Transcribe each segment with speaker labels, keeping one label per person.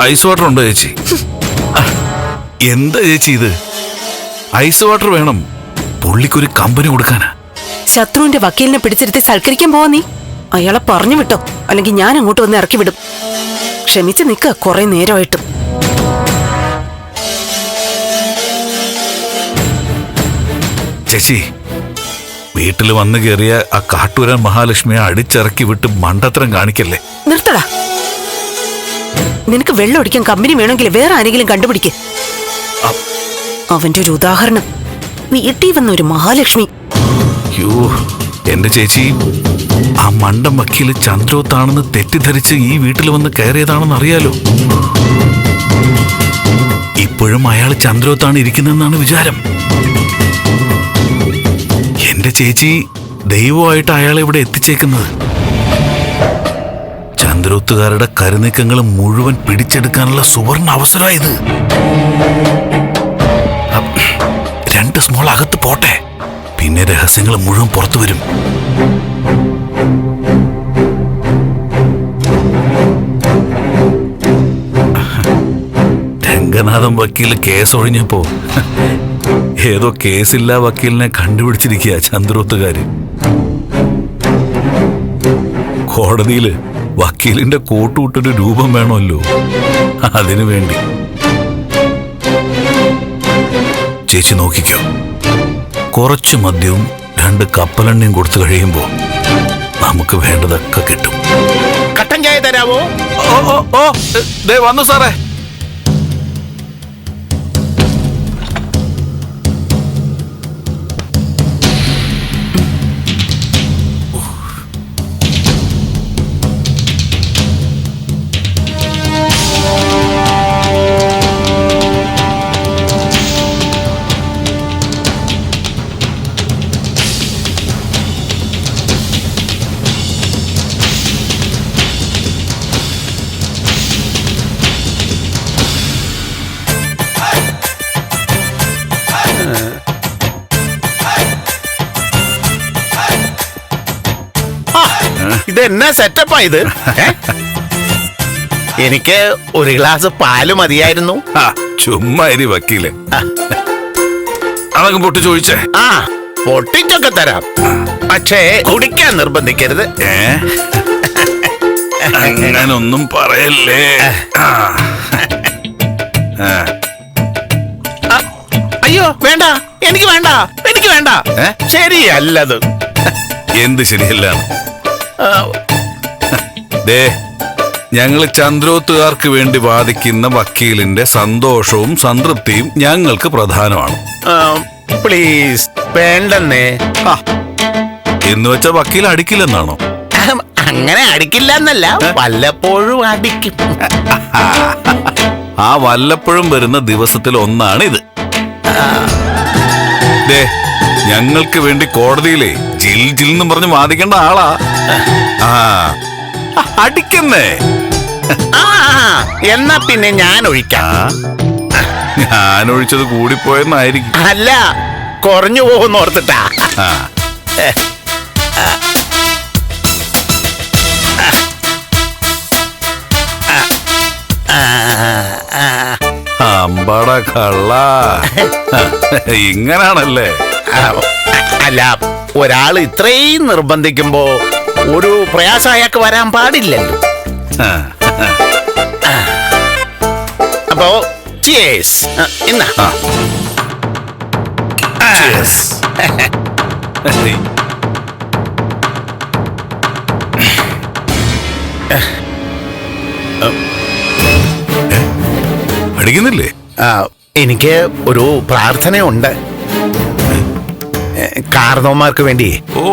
Speaker 1: Ice water ഉണ്ടോ ചേച്ചി? എന്താ ചേച്ചി ഇത്? ഐസ് വാട്ടർ വേണം, പുള്ളിക്കൊരു കമ്പനി കൊടുക്കാനാ.
Speaker 2: ശത്രുവിന്റെ വക്കീലിനെ പിടിച്ചിരുത്തി സൽക്കരിക്കാൻ പോവാ നീ? അയാളെ പറഞ്ഞു വിട്ടോ, അല്ലെങ്കിൽ ഞാൻ അങ്ങോട്ട് വന്ന് ഇറക്കി വിടും. ക്ഷമിച്ച് നിക്ക കുറെ നേരമായിട്ടും.
Speaker 1: ചേച്ചി, വീട്ടിൽ വന്നു കയറിയ ആ കാട്ടൂരാൻ മഹാലക്ഷ്മിയെ അടിച്ചിറക്കി വിട്ട് മണ്ടത്തരം കാണിക്കല്ലേ.
Speaker 2: നിർത്തടാ. നിനക്ക് വെള്ളം ഒടിക്കാൻ കമ്പനി വേണമെങ്കിൽ വേറെ ആരെങ്കിലും കണ്ടുപിടിക്ക്. അവന്റെ ഒരു ഉദാഹരണം. വീട്ടിൽ വന്ന ഒരു മഹാലക്ഷ്മി.
Speaker 1: അയ്യോ, എന്റെ ചേച്ചി, ആ മണ്ടം വക്കീല് ചന്ദ്രോത്താണെന്ന് തെറ്റിദ്ധരിച്ച് ഈ വീട്ടിൽ വന്ന് കയറിയതാണെന്ന് അറിയാലോ. ഇപ്പോഴും അയാൾ ചന്ദ്രോത്താണ് ഇരിക്കുന്നതെന്നാണ് വിചാരം. എന്റെ ചേച്ചി ദൈവമായിട്ട് അയാളെ ഇവിടെ എത്തിച്ചേക്കുന്നത്. ചന്ദ്രോത്തുകാരുടെ കരുനീക്കങ്ങൾ മുഴുവൻ പിടിച്ചെടുക്കാനുള്ള സുവർണ അവസരമായത്. 2 സ്മോൾ അകത്ത് പോട്ടെ, പിന്നെ രഹസ്യങ്ങൾ മുഴുവൻ പുറത്തു വരും. രംഗനാഥൻ വക്കീല് കേസ് ഒഴിഞ്ഞപ്പോ ഏതോ കേസില്ലാ വക്കീലിനെ കണ്ടുപിടിച്ചിരിക്കുക ചന്ദ്രോത്തുകാര്. കോടതിയില് വക്കീലിന്റെ കോട്ടുവിട്ടൊരു രൂപം വേണമല്ലോ, അതിനു വേണ്ടി. ചേച്ചി നോക്കിക്കോ, കുറച്ച് മദ്യവും 2 കപ്പലെണ്ണയും കൊടുത്തു കഴിയുമ്പോ നമുക്ക് വേണ്ടതൊക്കെ കിട്ടും.
Speaker 3: കട്ടൻ ചായ തരാവോ?
Speaker 1: വന്നു സാറേ.
Speaker 3: ഇതെന്നാ സെറ്റപ്പാ ഇത്? എനിക്ക് ഒരു ഗ്ലാസ് പാല് മതിയായിരുന്നു.
Speaker 1: ചുമ്മാ ഇരി വക്കീലെ, അതൊക്കെ പൊട്ടി ചോദിച്ചേ.
Speaker 3: ആ, പൊട്ടിച്ചൊക്കെ തരാം, പക്ഷേ കുടിക്കാൻ നിർബന്ധിക്കരുത്.
Speaker 1: അങ്ങനൊന്നും പറയല്ലേ.
Speaker 3: അയ്യോ വേണ്ട, എനിക്ക് വേണ്ട, എനിക്ക് വേണ്ട. ശരിയല്ലത്.
Speaker 1: എന്ത് ശരിയല്ല? ദേ, ഞങ്ങള് ചന്ദ്രോത്തുകാർക്ക് വേണ്ടി വാദിക്കുന്ന വക്കീലിന്റെ സന്തോഷവും സംതൃപ്തിയും ഞങ്ങൾക്ക് പ്രധാനമാണ്.
Speaker 3: പ്ലീസ് വേണ്ടെന്നേ.
Speaker 1: എന്ന് വെച്ചാ വക്കീൽ അടിക്കില്ലെന്നാണോ?
Speaker 3: അങ്ങനെ അടിക്കില്ല എന്നല്ല, വല്ലപ്പോഴും അടിക്കും.
Speaker 1: ആ വല്ലപ്പോഴും വരുന്ന ദിവസത്തിൽ ഒന്നാണിത്. ദേ, ഞങ്ങൾക്ക് വേണ്ടി കോടതിയിലെ ജിൽ ജിൽ എന്ന് പറഞ്ഞ് വാദിക്കേണ്ട ആളാ. അടിക്കുന്നേ.
Speaker 3: എന്നാ പിന്നെ ഞാൻ ഒഴിക്കാം.
Speaker 1: ഞാൻ ഒഴിച്ചത് കൂടിപ്പോയെന്നായിരിക്കും.
Speaker 3: അല്ല, കുറഞ്ഞു പോകുന്ന ഓർത്തിട്ടാ.
Speaker 1: അമ്പട കള്ള, ഇങ്ങനാണല്ലേ?
Speaker 3: അല്ല, ഒരാൾ ഇത്രയും നിർബന്ധിക്കുമ്പോ ഒരു പ്രയാസം അയാൾക്ക് വരാൻ പാടില്ലല്ലോ. അപ്പോ ചിയേഴ്സ്. എന്നാ
Speaker 1: അടിക്കുന്നില്ലേ?
Speaker 3: എനിക്ക് ഒരു പ്രാർത്ഥനയുണ്ട് കാർന്നോന്മാർക്ക് വേണ്ടി.
Speaker 1: ഓ,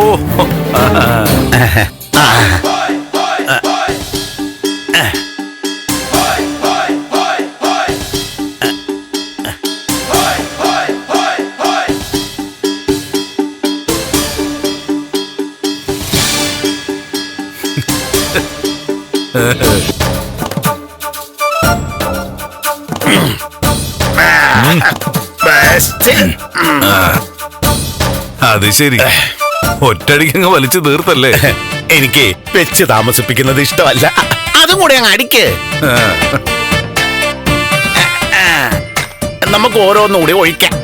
Speaker 1: അത് ശരി, ഒറ്റടിക്കങ്ങ് വലിച്ചു തീർത്തല്ലേ?
Speaker 3: എനിക്ക് വെച്ച് താമസിപ്പിക്കുന്നത് ഇഷ്ടമല്ല. അതും കൂടെ അങ്ങ് അടിക്ക്. നമുക്ക് ഓരോന്നുകൂടി ഒഴിക്കാം.